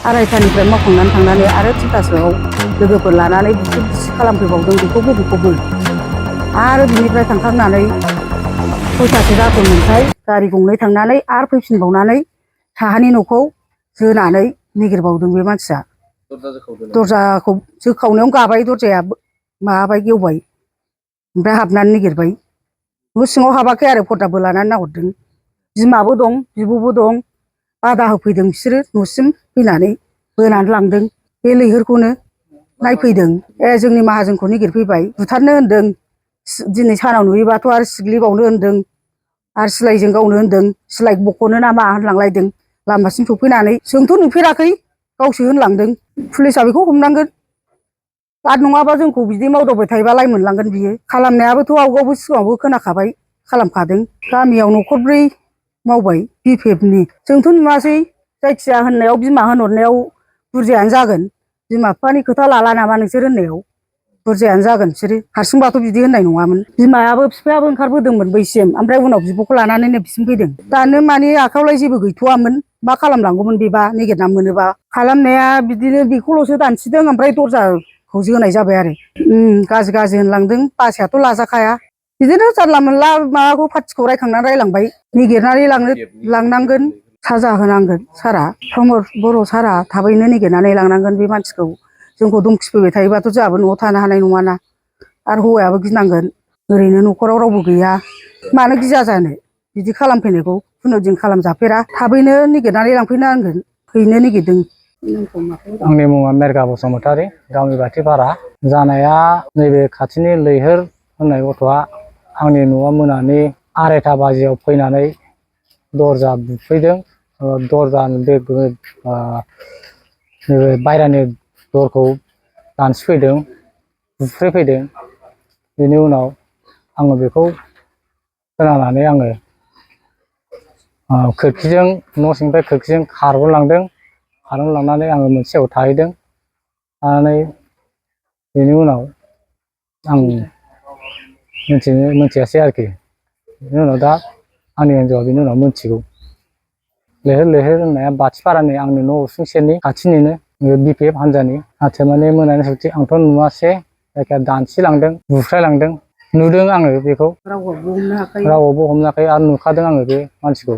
2:30निफ्राय मावखांनानै थांनानै आरो 3टासोआव लोगोफोर लानानै बिसि खालामफैबावदों बेखौबो आरो बिनिफ्राय थांखांनानै 6टासो जाफैमोनथाय गारि गंनै थांनानै आरो फैफिनबावनानै साहानि न'खौ जोनानै निगिरबावदों बे मानसिया। दरजाखौ जोखावनायावनो गाबाय, दरजाया माबाबाय गेवबाय, ओमफ्राय हाबनानै निगिरबाय। न' सिङाव हाबाखै आरो पर्दाबो लानानै नाहरदों। बिमाबो दं बिब'बो दं। बादा होफैदों बिसोरो न'सिम फैनानै बोनानै लांदों बे लैहोरखौनो नायफैदों। जोंनि माहाजोनखौ निगिरफैबाय, बुथारनो होनदों, दिनै सानाव नुयोबाथ' आरो सिग्लिबावनो होनदों, आरो सिलाइजों गावनो होनदों, सिलाइ बख'नो ना मा होनलांलायदों। लामासिम सफैनानै जोंथ' नुफेराखै, गावसो होनलांदों। पुलिसआ बेखौ हमनांगोन, आरो नङाबा जोंखौ बिदि मावदावबाय थायोबा लाइ मोनलांगोन बियो। खालामनायाबोथ' आवगायावबो सिगाङावबो खोनाखाबाय, खालामखादों। गामियाव न'खरब्रै मावबाय BPFनि। जोंथ' नुवासै, जायखिया होननायाव बिमा होनहरनायाव बुरजायानो जागोन। बिमा बिफानि खोथा लाला नामा नोंसोर होननायाव बुरजायानो जागोन बिसोरो। हारसिंबाथ' बिदि होननाय नङामोन। बिमायाबो बिफायाबो ओंखारबोदोंमोन बैसिम, ओमफ्राय उनाव बिब'खौ लानानै नैबेसिम फैदों। दानो माने आखायावलाय जेबो गैथ'वामोन, मा खालामलांगौमोन बेबा नागिरना मोनोबा। खालामनाया बिदिनो बेखौल'सो दानसिदों, ओमफ्राय दरजाखौ जोनाय जाबाय आरो। गाज्रि होनलांदों, बासायाथ' लाजाखाया। बिदिनो जानला मोनला माबाखौ पार्टिखौ रायखांनानै रायलांबाय। निगिरनानै लांनांगोन, साजा होनांगोन सारआ, प्रमद बर' सारआ थाबैनो निगिरनानै लांनांगोन बे मानसिखौ। जोंखौ धमखिफैबाय थायोबाथ' जोंहाबो न'आव थानो हानाय नङाना, आरो हौवायाबो गिनांगोन। ओरैनो न'खराव रावबो गैया, मानो गिया जानो बिदि खालामफैनायखौ। खुनुदिन खालामजाफेरा, थाबैनो निगिरनानै लांफैनांगोन। हैनो निगिरदों। आंनि मुङा मेरगा बसुमतारी, गामि बाथिपारा। जानाया नैबे खाथिनि लैहोर होननाय गथ'आ आंनि न'आव मोनानि 2:30 बाजियाव फैनानै दरजा बुफैदों। दरजा नैबे बायरानि दरखौ दानसिफैदों, बुफ्रेफैदों। बेनि उनाव आङो बेखौ खोनानानै आङो खोरखिजों, न' सिंनिफ्राय खोरखिजों खारबोलांदों। खारबोलांनानै आङो मोनसे जायगायाव थाहैदों। थानानै बेनि उनाव आं मिथियासै आरोखि। बेनि उनाव दा आंनि हिन्जावआ बेनि उनाव मिथिगौ। लैहोर होननाया बाथिपारानि, आंनि न' उसुं सेरनि खाथिनिनो BPF हान्जानि। नाथाय माने मोनानि सौथि आंथ' नुवासै, जायखिया दानसिलांदों, बुफ्रायलांदों। नुदों आङो बेखौ, रावबो हमनो हायाखै। आरो नुखादों आङो बे मानसिखौ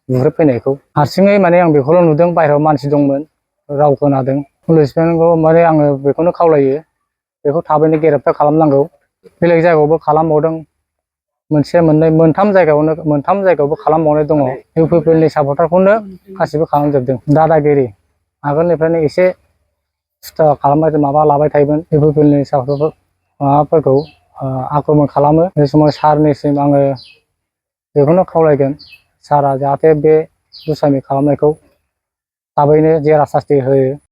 बुफ्रेफैनायखौ। हारसिङै माने आं बेखौल' नुदों, बायहेरायाव मानसि दंमोन, राव खोनादों। पुलिसमेनखौ माने आङो बेखौनो खावलायो, बेखौ थाबैनो गिरफ्तार खालामनांगौ। बेलेग जायगायावबो खालामबावदों, मोनसे मोननै मोनथाम जायगायावबो खालामबावनाय दङ। इउपिपिएलनि सापर्टारखौनो गासिबो खालामजोबदों। दादागिरि आगोलनिफ्रायनो एसे खालामबाय, माबा लाबाय थायोमोन। इउपिपिएलनि सापर्टार माबाफोरखौ आक्रमन खालामो। बे समाव सारनिसिम आङो बेखौनो खावलायगोन, सारआ जाहाथे बे दुष्टामि खालामनायखौ थाबैनो जेरा सास्ति होयो।